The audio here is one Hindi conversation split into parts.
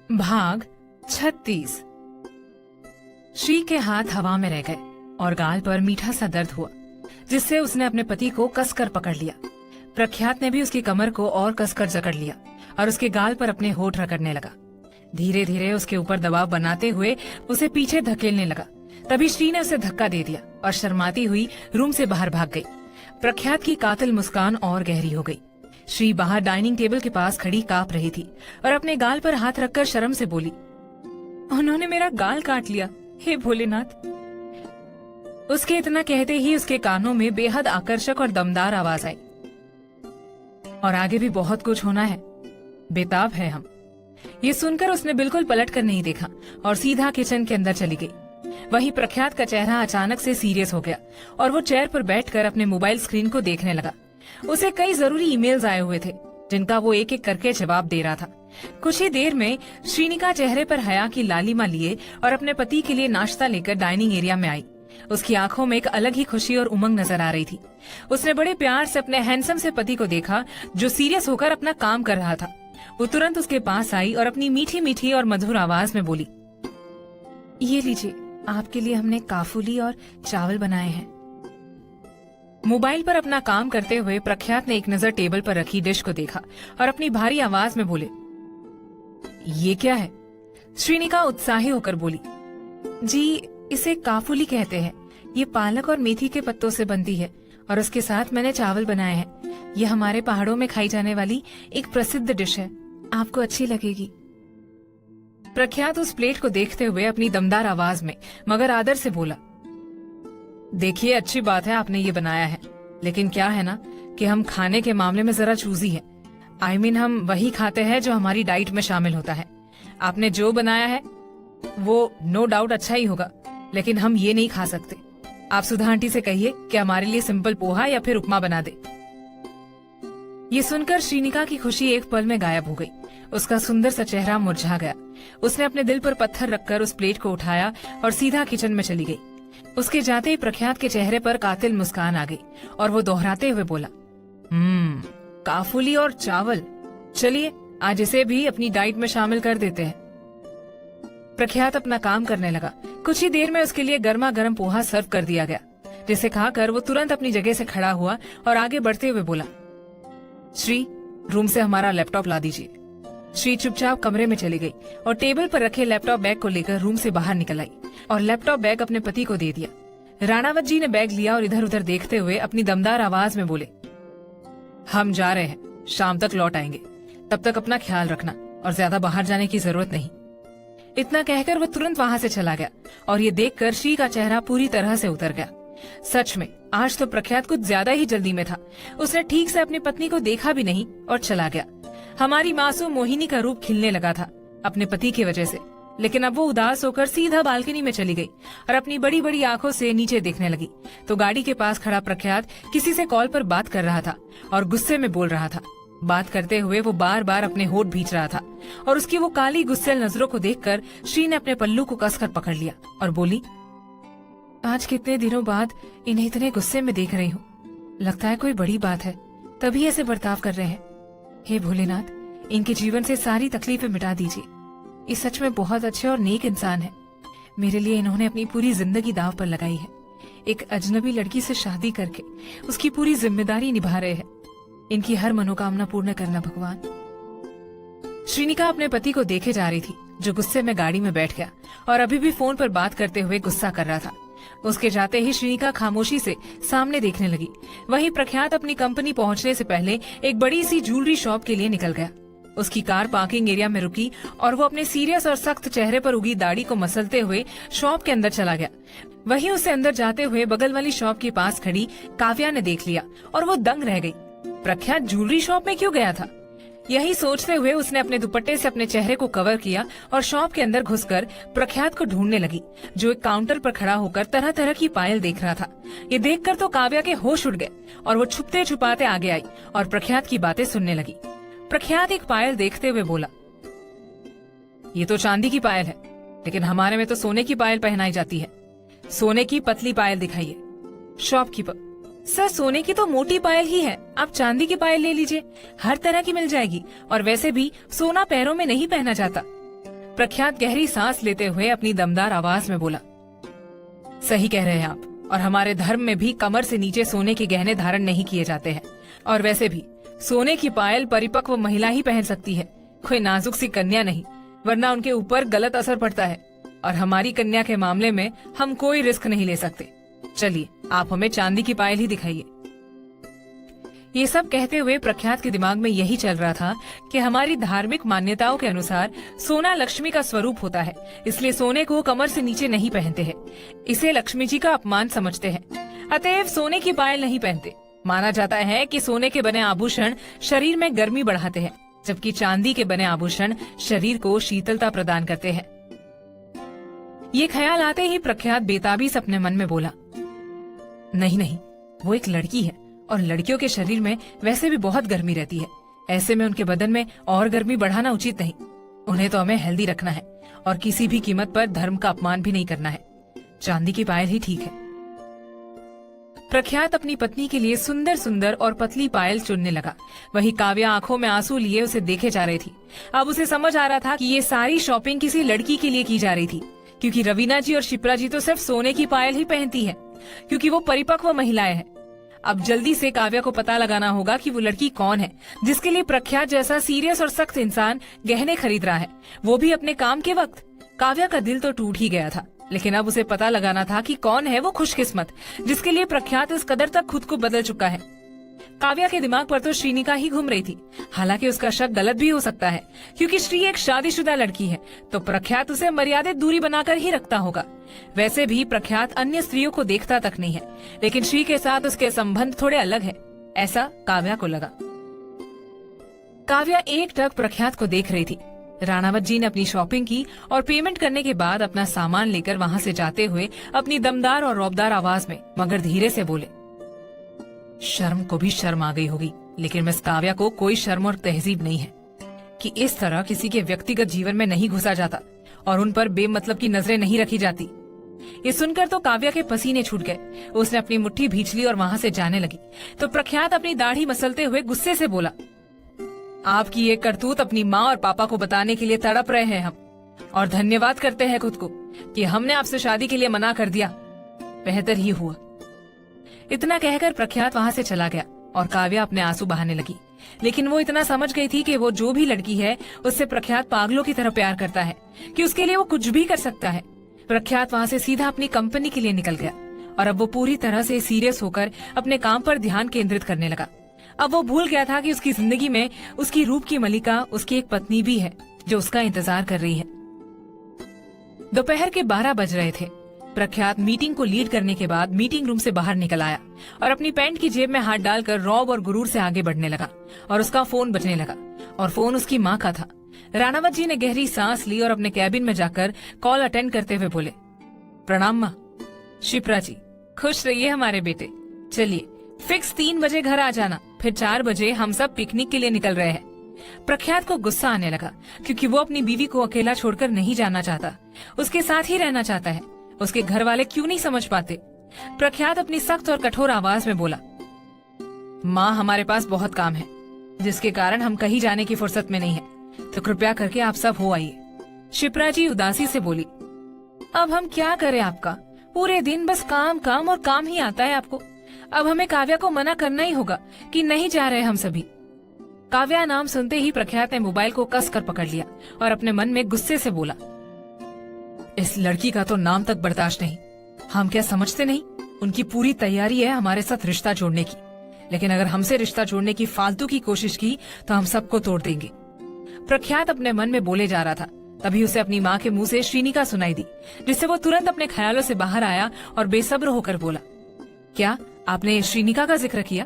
भाग 36। श्री के हाथ हवा में रह गए और गाल पर मीठा सा दर्द हुआ, जिससे उसने अपने पति को कसकर पकड़ लिया। प्रख्यात ने भी उसकी कमर को और कसकर जकड़ लिया और उसके गाल पर अपने होठ रगड़ने लगा। धीरे धीरे उसके ऊपर दबाव बनाते हुए उसे पीछे धकेलने लगा। तभी श्री ने उसे धक्का दे दिया और शर्माती हुई रूम से बाहर भाग गई। प्रख्यात की कातिल मुस्कान और गहरी हो गई। श्री बाहर डाइनिंग टेबल के पास खड़ी कांप रही थी और अपने गाल पर हाथ रखकर शर्म से बोली, उन्होंने मेरा गाल काट लिया, हे भोलेनाथ। उसके इतना कहते ही उसके कानों में बेहद आकर्षक और दमदार आवाज आई, और आगे भी बहुत कुछ होना है, बेताब है हम। ये सुनकर उसने बिल्कुल पलट कर नहीं देखा और सीधा किचन के अंदर चली गई। वहीं प्रख्यात का चेहरा अचानक से सीरियस हो गया और वो चेयर पर बैठकर अपने मोबाइल स्क्रीन को देखने लगा। उसे कई जरूरी ईमेल्स आए हुए थे, जिनका वो एक एक करके जवाब दे रहा था। कुछ ही देर में श्रीनिका चेहरे पर हया की लालिमा लिए और अपने पति के लिए नाश्ता लेकर डाइनिंग एरिया में आई। उसकी आंखों में एक अलग ही खुशी और उमंग नजर आ रही थी। उसने बड़े प्यार से अपने हैंडसम से पति को देखा, जो सीरियस होकर अपना काम कर रहा था। वो तुरंत उसके पास आई और अपनी मीठी मीठी और मधुर आवाज में बोली, ये लीजिए, आपके लिए हमने काफुली और चावल बनाए हैं। मोबाइल पर अपना काम करते हुए प्रख्यात ने एक नजर टेबल पर रखी डिश को देखा और अपनी भारी आवाज में बोले, ये क्या है? श्रीनिका उत्साही होकर बोली, जी इसे काफुली कहते हैं। ये पालक और मेथी के पत्तों से बनती है और उसके साथ मैंने चावल बनाए हैं। ये हमारे पहाड़ों में खाई जाने वाली एक प्रसिद्ध डिश है, आपको अच्छी लगेगी। प्रख्यात उस प्लेट को देखते हुए अपनी दमदार आवाज में मगर आदर से बोला, देखिए अच्छी बात है आपने ये बनाया है, लेकिन क्या है ना कि हम खाने के मामले में जरा चूजी हैं। हम वही खाते हैं जो हमारी डाइट में शामिल होता है। आपने जो बनाया है वो नो डाउट अच्छा ही होगा, लेकिन हम ये नहीं खा सकते। आप सुधा आंटी से कहिए कि हमारे लिए सिंपल पोहा या फिर उपमा बना दे। ये सुनकर श्रीनिका की खुशी एक पल में गायब हो गई। उसका सुंदर सा चेहरा मुरझा गया। उसने अपने दिल पर पत्थर रखकर उस प्लेट को उठाया और सीधा किचन में चली गई। उसके जाते ही प्रख्यात के चेहरे पर कातिल मुस्कान आ गई और वो दोहराते हुए बोला, काफुली और चावल, चलिए आज इसे भी अपनी डाइट में शामिल कर देते हैं। प्रख्यात अपना काम करने लगा। कुछ ही देर में उसके लिए गर्मा गर्म पोहा सर्व कर दिया गया, जिसे खाकर वो तुरंत अपनी जगह से खड़ा हुआ और आगे बढ़ते हुए बोला, श्री रूम से हमारा लैपटॉप ला दीजिए। श्री चुपचाप कमरे में चली गई और टेबल पर रखे लैपटॉप बैग को लेकर रूम से बाहर निकल आई और लैपटॉप बैग अपने पति को दे दिया। राणावत जी ने बैग लिया और इधर उधर देखते हुए अपनी दमदार आवाज में बोले, हम जा रहे हैं, शाम तक लौट आएंगे, तब तक अपना ख्याल रखना और ज्यादा बाहर जाने की जरूरत नहीं। इतना कहकर वो तुरंत वहाँ से चला गया और ये देखकर श्री का चेहरा पूरी तरह से उतर गया। सच में आज तो प्रख्यात कुछ ज्यादा ही जल्दी में था। उसने ठीक से अपनी पत्नी को देखा भी नहीं और चला गया। हमारी मासूम मोहिनी का रूप खिलने लगा था अपने पति की वजह से, लेकिन अब वो उदास होकर सीधा बालकनी में चली गई और अपनी बड़ी बड़ी आंखों से नीचे देखने लगी तो गाड़ी के पास खड़ा प्रख्यात किसी से कॉल पर बात कर रहा था और गुस्से में बोल रहा था। बात करते हुए वो बार बार अपने होठ भींच रहा था और उसकी वो काली गुस्सैल नजरों को देखकर श्री ने अपने पल्लू को कसकर पकड़ लिया और बोली, आज कितने दिनों बाद इन्हें इतने गुस्से में देख रही हूँ। लगता है कोई बड़ी बात है, तभी ऐसे बर्ताव कर रहे हैं। हे भोलेनाथ, इनके जीवन से सारी तकलीफें मिटा दीजिए। ये सच में बहुत अच्छे और नेक इंसान है। मेरे लिए इन्होंने अपनी पूरी जिंदगी दांव पर लगाई है। एक अजनबी लड़की से शादी करके उसकी पूरी जिम्मेदारी निभा रहे हैं। इनकी हर मनोकामना पूर्ण करना भगवान। श्रीनिका अपने पति को देखे जा रही थी, जो गुस्से में गाड़ी में बैठ गया और अभी भी फोन पर बात करते हुए गुस्सा कर रहा था। उसके जाते ही श्रीनिका खामोशी से सामने देखने लगी। वहीं प्रख्यात अपनी कंपनी पहुंचने से पहले एक बड़ी सी ज्वेलरी शॉप के लिए निकल गया। उसकी कार पार्किंग एरिया में रुकी और वो अपने सीरियस और सख्त चेहरे पर उगी दाढ़ी को मसलते हुए शॉप के अंदर चला गया। वहीं उसे अंदर जाते हुए बगल वाली शॉप के पास खड़ी काव्या ने देख लिया और वो दंग रह गई। प्रख्यात ज्वेलरी शॉप में क्यों गया था? यही सोचते हुए उसने अपने दुपट्टे से अपने चेहरे को कवर किया और शॉप के अंदर घुसकर प्रख्यात को ढूंढने लगी, जो एक काउंटर पर खड़ा होकर तरह तरह की पायल देख रहा था। ये देखकर तो काव्या के होश उड़ गए और वो छुपते छुपाते आगे आई और प्रख्यात की बातें सुनने लगी। प्रख्यात एक पायल देखते हुए बोला, ये तो चांदी की पायल है, लेकिन हमारे में तो सोने की पायल पहनाई जाती है। सोने की पतली पायल दिखाइए। शॉपकीपर, सर सोने की तो मोटी पायल ही है, आप चांदी की पायल ले लीजिए, हर तरह की मिल जाएगी और वैसे भी सोना पैरों में नहीं पहना जाता। प्रख्यात गहरी सांस लेते हुए अपनी दमदार आवाज में बोला, सही कह रहे हैं आप, और हमारे धर्म में भी कमर से नीचे सोने के गहने धारण नहीं किए जाते हैं। और वैसे भी सोने की पायल परिपक्व महिला ही पहन सकती है, कोई नाजुक सी कन्या नहीं, वरना उनके ऊपर गलत असर पड़ता है। और हमारी कन्या के मामले में हम कोई रिस्क नहीं ले सकते। चलिए आप हमें चांदी की पायल ही दिखाइए। ये सब कहते हुए प्रख्यात के दिमाग में यही चल रहा था कि हमारी धार्मिक मान्यताओं के अनुसार सोना लक्ष्मी का स्वरूप होता है, इसलिए सोने को कमर से नीचे नहीं पहनते हैं। इसे लक्ष्मी जी का अपमान समझते हैं, अतएव सोने की पायल नहीं पहनते। माना जाता है कि सोने के बने आभूषण शरीर में गर्मी बढ़ाते हैं, जबकि चांदी के बने आभूषण शरीर को शीतलता प्रदान करते हैं। ये ख्याल आते ही प्रख्यात बेताबी से अपने मन में बोला, नहीं नहीं, वो एक लड़की है और लड़कियों के शरीर में वैसे भी बहुत गर्मी रहती है। ऐसे में उनके बदन में और गर्मी बढ़ाना उचित नहीं। उन्हें तो हमें हेल्दी रखना है और किसी भी कीमत पर धर्म का अपमान भी नहीं करना है। चांदी की पायल ही ठीक है। प्रख्यात अपनी पत्नी के लिए सुंदर सुंदर और पतली पायल चुनने लगा। वही काव्या आंखों में आंसू लिए उसे देखे जा रही थी। अब उसे समझ आ रहा था कि ये सारी शॉपिंग किसी लड़की के लिए की जा रही थी, क्योंकि रवीना जी और शिप्रा जी तो सिर्फ सोने की पायल ही पहनती है, क्योंकि वो परिपक्व महिलाएं हैं। अब जल्दी से काव्या को पता लगाना होगा कि वो लड़की कौन है जिसके लिए प्रख्यात जैसा सीरियस और सख्त इंसान गहने खरीद रहा है, वो भी अपने काम के वक्त। काव्या का दिल तो टूट ही गया था, लेकिन अब उसे पता लगाना था कि कौन है वो खुशकिस्मत जिसके लिए प्रख्यात इस कदर तक खुद को बदल चुका है। काव्या के दिमाग पर तो श्रीनिका ही घूम रही थी। हालांकि उसका शक गलत भी हो सकता है, क्योंकि श्री एक शादीशुदा लड़की है, तो प्रख्यात उसे मर्यादित दूरी बनाकर ही रखता होगा। वैसे भी प्रख्यात अन्य स्त्रियों को देखता तक नहीं है, लेकिन श्री के साथ उसके संबंध थोड़े अलग है, ऐसा काव्या को लगा। काव्या एकटक प्रख्यात को देख रही थी। राणावत जी ने अपनी शॉपिंग की और पेमेंट करने के बाद अपना सामान लेकर वहाँ से जाते हुए अपनी दमदार और रौबदार आवाज में मगर धीरे से बोले, शर्म को भी शर्म आ गई होगी, लेकिन मिस काव्या को कोई शर्म और तहजीब नहीं है कि इस तरह किसी के व्यक्तिगत जीवन में नहीं घुसा जाता और उन पर बेमतलब की नजरें नहीं रखी जाती। ये सुनकर तो काव्या के पसीने छूट गए। उसने अपनी मुट्ठी भींच ली और वहाँ से जाने लगी, तो प्रख्यात अपनी दाढ़ी मसलते हुए गुस्से से बोला, आपकी ये करतूत अपनी माँ और पापा को बताने के लिए तड़प रहे हैं हम, और धन्यवाद करते हैं खुद को कि हमने आपसे शादी के लिए मना कर दिया। बेहतर ही हुआ। इतना कहकर प्रख्यात वहाँ से चला गया और काव्या अपने आंसू बहाने लगी। लेकिन वो इतना समझ गई थी कि वो जो भी लड़की है उससे प्रख्यात पागलों की तरह प्यार करता है, कि उसके लिए वो कुछ भी कर सकता है। प्रख्यात वहाँ से सीधा अपनी कंपनी के लिए निकल गया और अब वो पूरी तरह से सीरियस होकर अपने काम पर ध्यान केंद्रित करने लगा। अब वो भूल गया था कि उसकी जिंदगी में उसकी रूप की मलिका, उसकी एक पत्नी भी है जो उसका इंतजार कर रही है। दोपहर के 12 बज रहे थे। प्रख्यात मीटिंग को लीड करने के बाद मीटिंग रूम से बाहर निकल आया और अपनी पैंट की जेब में हाथ डालकर रौब और गुरूर से आगे बढ़ने लगा और उसका फोन बजने लगा और फोन उसकी माँ का था। राणावत जी ने गहरी सांस ली और अपने कैबिन में जाकर कॉल अटेंड करते हुए बोले, प्रणाम माँ। शिप्रा जी, खुश रहिए हमारे बेटे। चलिए फिक्स 3 बजे घर आ जाना, फिर 4 बजे हम सब पिकनिक के लिए निकल रहे हैं। प्रख्यात को गुस्सा आने लगा, क्योंकि वो अपनी बीवी को अकेला छोड़कर नहीं जाना चाहता, उसके साथ ही रहना चाहता है। उसके घर वाले क्यों नहीं समझ पाते। प्रख्यात अपनी सख्त और कठोर आवाज में बोला, माँ हमारे पास बहुत काम है जिसके कारण हम कहीं जाने की फुर्सत में नहीं है, तो कृपया करके आप सब हो आइए। शिप्रा जी उदासी से बोली, अब हम क्या करें आपका, पूरे दिन बस काम काम और काम ही आता है आपको। अब हमें काव्या को मना करना ही होगा कि नहीं जा रहे हम सभी। काव्या नाम सुनते ही प्रख्यात ने मोबाइल को कस कर पकड़ लिया और अपने मन में गुस्से से बोला, इस लड़की का तो नाम तक बर्दाश्त नहीं। हम क्या समझते नहीं, उनकी पूरी तैयारी है हमारे साथ रिश्ता जोड़ने की, लेकिन अगर हमसे रिश्ता जोड़ने की फालतू की कोशिश की तो हम सबको तोड़ देंगे। प्रख्यात अपने मन में बोले जा रहा था, तभी उसे अपनी माँ के मुंह से श्रीनिका सुनाई दी, जिससे वो तुरंत अपने ख्यालों से बाहर आया और बेसब्र होकर बोला, क्या आपने श्रीनिका का जिक्र किया?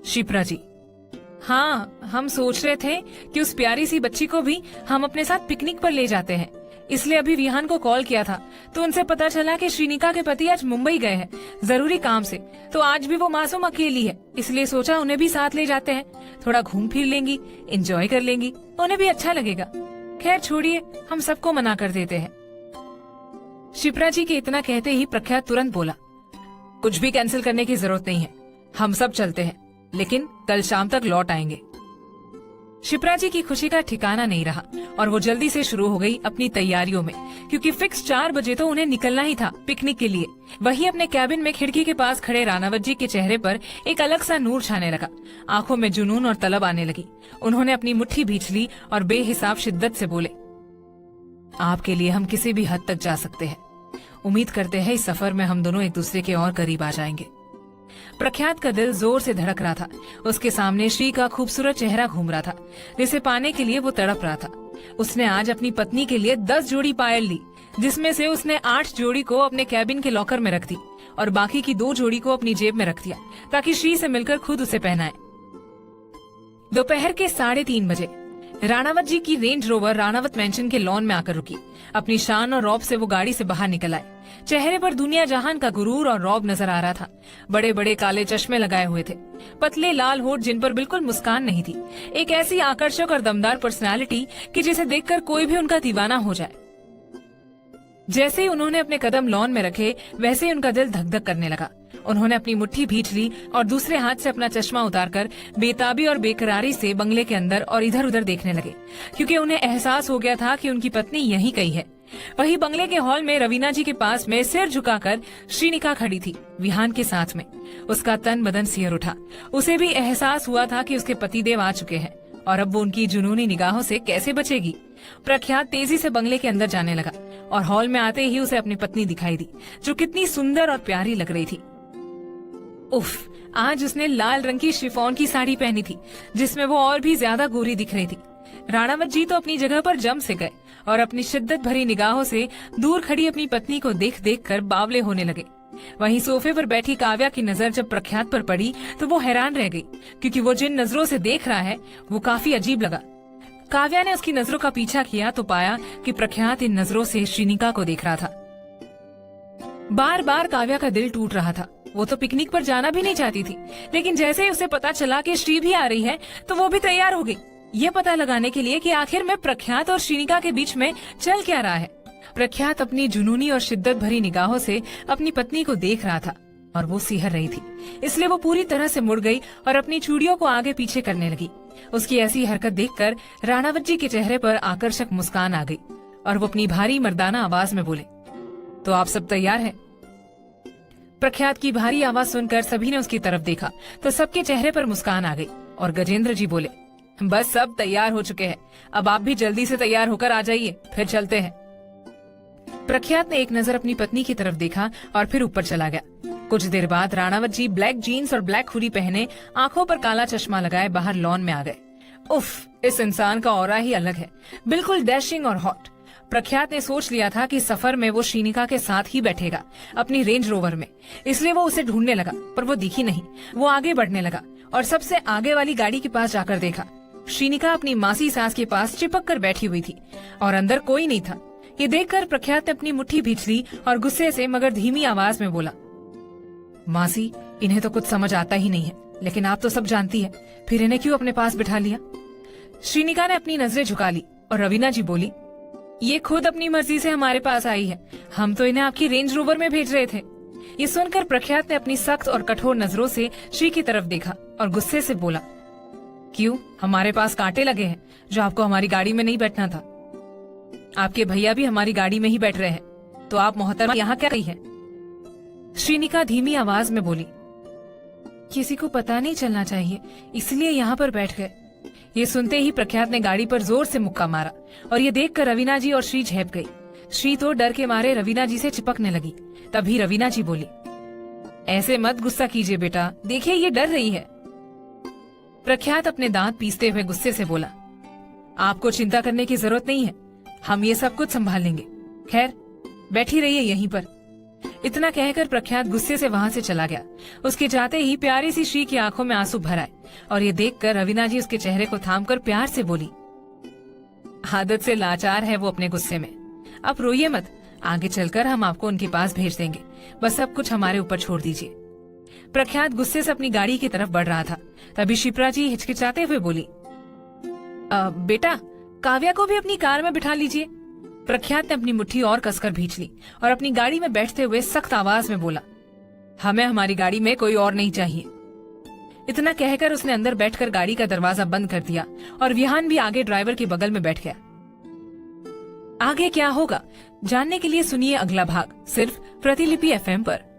शिप्रा जी, हाँ, हम सोच रहे थे कि उस प्यारी सी बच्ची को भी हम अपने साथ पिकनिक पर ले जाते हैं, इसलिए अभी विहान को कॉल किया था, तो उनसे पता चला कि श्रीनिका के पति आज मुंबई गए हैं जरूरी काम से, तो आज भी वो मासूम अकेली है, इसलिए सोचा उन्हें भी साथ ले जाते हैं, थोड़ा घूम फिर लेंगी, एंजॉय कर लेंगी, उन्हें भी अच्छा लगेगा। खैर छोड़िए, हम सबको मना कर देते हैं। शिप्रा जी के इतना कहते ही प्रख्यात तुरंत बोला, कुछ भी कैंसिल करने की जरूरत नहीं है, हम सब चलते हैं, लेकिन कल शाम तक लौट आएंगे। शिप्रा जी की खुशी का ठिकाना नहीं रहा और वो जल्दी से शुरू हो गई अपनी तैयारियों में, क्योंकि फिक्स 4 बजे तो उन्हें निकलना ही था पिकनिक के लिए। वही अपने कैबिन में खिड़की के पास खड़े रानावत जी के चेहरे पर एक अलग सा नूर छाने लगा। आंखों में जुनून और तलब आने लगी। उन्होंने अपनी मुट्ठी भींच ली और बेहिसाब शिद्दत से बोले, आपके लिए हम किसी भी हद तक जा सकते हैं। उम्मीद करते हैं इस सफर में हम दोनों एक दूसरे के और करीब आ जाएंगे। प्रख्यात का दिल जोर से धड़क रहा था। उसके सामने श्री का खूबसूरत चेहरा घूम रहा था, जिसे पाने के लिए वो तड़प रहा था। उसने आज अपनी पत्नी के लिए 10 जोड़ी पायल ली, जिसमें से उसने 8 जोड़ी को अपने कैबिन के लॉकर में रख दी और बाकी की 2 जोड़ी को अपनी जेब में रख दिया, ताकि श्री से मिलकर खुद उसे पहनाए। दोपहर के 3:30 बजे राणावत जी की रेंज रोवर राणावत मैंशन के लॉन में आकर रुकी। अपनी शान और रौब से वो गाड़ी से बाहर निकल आए। चेहरे पर दुनिया जहान का गुरूर और रौब नजर आ रहा था। बड़े बड़े काले चश्मे लगाए हुए थे, पतले लाल होठ जिन पर बिल्कुल मुस्कान नहीं थी। एक ऐसी आकर्षक और दमदार पर्सनालिटी कि जिसे देखकर कोई भी उनका दीवाना हो जाए। जैसे ही उन्होंने अपने कदम लॉन में रखे, वैसे ही उनका दिल धक धक करने लगा। उन्होंने अपनी मुट्ठी भींच ली और दूसरे हाथ से अपना चश्मा उतारकर बेताबी और बेकरारी से बंगले के अंदर और इधर उधर देखने लगे, क्योंकि उन्हें एहसास हो गया था कि उनकी पत्नी यहीं कहीं है। वही बंगले के हॉल में रवीना जी के पास में सिर झुकाकर श्रीनिका खड़ी थी, विहान के साथ में। उसका तन बदन सिहर उठा। उसे भी एहसास हुआ था कि उसके पतिदेव आ चुके हैं और अब वो उनकी जुनूनी निगाहों से कैसे बचेगी। प्रख्यात तेजी से बंगले के अंदर जाने लगा और हॉल में आते ही उसे अपनी पत्नी दिखाई दी, जो कितनी सुंदर और प्यारी लग रही थी। उफ, आज उसने लाल रंग की शिफॉन की साड़ी पहनी थी, जिसमें वो और भी ज्यादा गोरी दिख रही थी। राणावत जी तो अपनी जगह पर जम से गए और अपनी शिद्दत भरी निगाहों से दूर खड़ी अपनी पत्नी को देख देख कर बावले होने लगे। वहीं सोफे पर बैठी काव्या की नजर जब प्रख्यात पर पड़ी तो वो हैरान रह गई, क्योंकि वो जिन नजरों से देख रहा है वो काफी अजीब लगा। काव्या ने उसकी नजरों का पीछा किया तो पाया कि प्रख्यात इन नजरों से श्रीनिका को देख रहा था। बार बार काव्या का दिल टूट रहा था। वो तो पिकनिक पर जाना भी नहीं चाहती थी, लेकिन जैसे ही उसे पता चला कि श्री भी आ रही है तो वो भी तैयार हो गई, ये पता लगाने के लिए कि आखिर में प्रख्यात और श्रीनिका के बीच में चल क्या रहा है। प्रख्यात अपनी जुनूनी और शिद्दत भरी निगाहों से अपनी पत्नी को देख रहा था और वो सिहर रही थी, इसलिए वो पूरी तरह से मुड़ गई और अपनी चूड़ियों को आगे पीछे करने लगी। उसकी ऐसी हरकत देखकर राणावत जी के चेहरे पर आकर्षक मुस्कान आ गई और वो अपनी भारी मर्दाना आवाज में बोले, तो आप सब तैयार हैं? प्रख्यात की भारी आवाज सुनकर सभी ने उसकी तरफ देखा तो सबके चेहरे पर मुस्कान आ गई और गजेंद्र जी बोले, बस सब तैयार हो चुके हैं, अब आप भी जल्दी से तैयार होकर आ जाइए, फिर चलते हैं। प्रख्यात ने एक नजर अपनी पत्नी की तरफ देखा और फिर ऊपर चला गया। कुछ देर बाद राणावत जी ब्लैक जीन्स और ब्लैक हुडी पहने, आंखों पर काला चश्मा लगाए बाहर लॉन में आ गए। उफ, इस इंसान का ऑरा ही अलग है, बिल्कुल डैशिंग और हॉट। प्रख्यात ने सोच लिया था कि सफर में वो श्रीनिका के साथ ही बैठेगा अपनी रेंज रोवर में, इसलिए वो उसे ढूंढने लगा, पर वो दिखी नहीं। वो आगे बढ़ने लगा और सबसे आगे वाली गाड़ी के पास जाकर देखा। श्रीनिका अपनी मासी सास के पास चिपक कर बैठी हुई थी और अंदर कोई नहीं था। ये देखकर प्रख्यात ने अपनी मुट्ठी भींच ली और गुस्से से मगर धीमी आवाज में बोला, मासी, इन्हें तो कुछ समझ आता ही नहीं है, लेकिन आप तो सब जानती है, फिर इन्हें क्यों अपने पास बिठा लिया? श्रीनिका ने अपनी नजरें झुका ली और रवीना जी बोली, ये खुद अपनी मर्जी से हमारे पास आई है, हम तो इन्हें आपकी रेंज रोवर में भेज रहे थे। ये सुनकर प्रख्यात ने अपनी सख्त और कठोर नजरों से श्री की तरफ देखा और गुस्से से बोला, क्यों, हमारे पास कांटे लगे हैं जो आपको हमारी गाड़ी में नहीं बैठना था? आपके भैया भी हमारी गाड़ी में ही बैठ रहे हैं, तो आप मोहतरमा यहाँ क्या रही है? श्रीनिका धीमी आवाज में बोली, किसी को पता नहीं चलना चाहिए, इसलिए यहाँ पर बैठ गए। ये सुनते ही प्रख्यात ने गाड़ी पर जोर से मुक्का मारा और ये देखकर रवीना जी और श्री झेप गई। श्री तो डर के मारे रवीना जी से चिपकने लगी। तभी रवीना जी बोली, ऐसे मत गुस्सा कीजिए बेटा, देखिए ये डर रही है। प्रख्यात अपने दांत पीसते हुए गुस्से से बोला, आपको चिंता करने की जरूरत नहीं है, हम ये सब कुछ संभाल लेंगे। खैर, बैठी रहिए यहीं पर। इतना कहकर प्रख्यात गुस्से से वहाँ से चला गया। उसके जाते ही प्यारी सी श्री की आंखों में आंसू भर आए और ये देखकर रवीना जी उसके चेहरे को थामकर प्यार से बोली, आदत से लाचार है वो अपने गुस्से में, आप रोइए मत, आगे चलकर हम आपको उनके पास भेज देंगे, बस सब कुछ हमारे ऊपर छोड़ दीजिए। प्रख्यात गुस्से से अपनी गाड़ी की तरफ बढ़ रहा था। तभी शिप्रा जी हिचकिचाते हुए बोली, बेटा, काव्या को भी अपनी कार में बिठा लीजिए। प्रख्यात ने अपनी मुट्ठी और कसकर भींच ली और अपनी गाड़ी में बैठते हुए सख्त आवाज में बोला, हमें हमारी गाड़ी में कोई और नहीं चाहिए। इतना कहकर उसने अंदर बैठकर गाड़ी का दरवाजा बंद कर दिया और विहान भी आगे ड्राइवर के बगल में बैठ गया। आगे क्या होगा जानने के लिए सुनिए अगला भाग सिर्फ प्रतिलिपि FM पर।